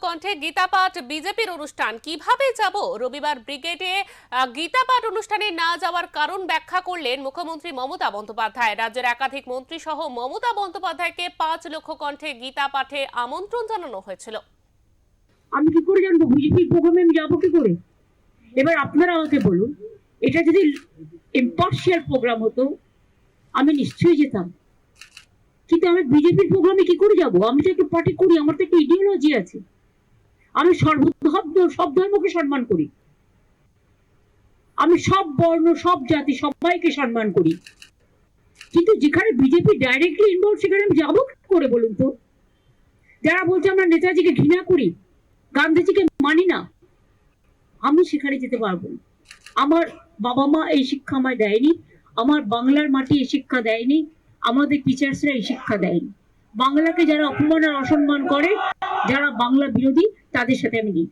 কণ্ঠে গীতা পাঠ বিজেপির অনুষ্ঠান কিভাবে যাব? রবিবার ব্রিগেডে গীতা পাঠ অনুষ্ঠানে না যাওয়ার কারণ ব্যাখ্যা করলেন মুখ্যমন্ত্রী মমতা বন্দ্যোপাধ্যায়। রাজ্যের একাধিক মন্ত্রী সহ মমতা বন্দ্যোপাধ্যায়কে 5 লক্ষ কণ্ঠে গীতা পাঠে আমন্ত্রণ জানানো হয়েছিল। আমি কি করে জানবো বিজেপির প্রোগ্রামে আমি যাবো কি করে? এবার আপনারা আমাকে বলুন, এটা যদি ইম্পার্শিয়াল প্রোগ্রাম হতো আমি নিশ্চয়ই যেতাম, কিন্তু আমি বিজেপির প্রোগ্রামে কি করে যাব? আমি তো একটা পার্টি করি, আমার তো একটা ইডিওলজি আছে। আমি সব ধর্মকে সম্মান করি, আমি সব বর্ণ সব জাতি সবাইকে সম্মান করি, কিন্তু যেখানে বিজেপি ডাইরেক্টলি ইনভলভ সেখানে আমি যাবো কি করে বলুন তো? যারা বলছে আমরা নেতাজিকে ঘৃণা করি, গান্ধীজিকে মানি না, আমি সেখানে যেতে পারবো না। আমার বাবা মা এই শিক্ষা আমায় দেয়নি, আমার বাংলার মাটি এই শিক্ষা দেয়নি, আমাদের টিচার্সরা এই শিক্ষা দেয়নি। বাংলাকে যারা অপমান আর অসম্মান করে, যারা বাংলা বিরোধী, তাদের সাথে আমি নেই।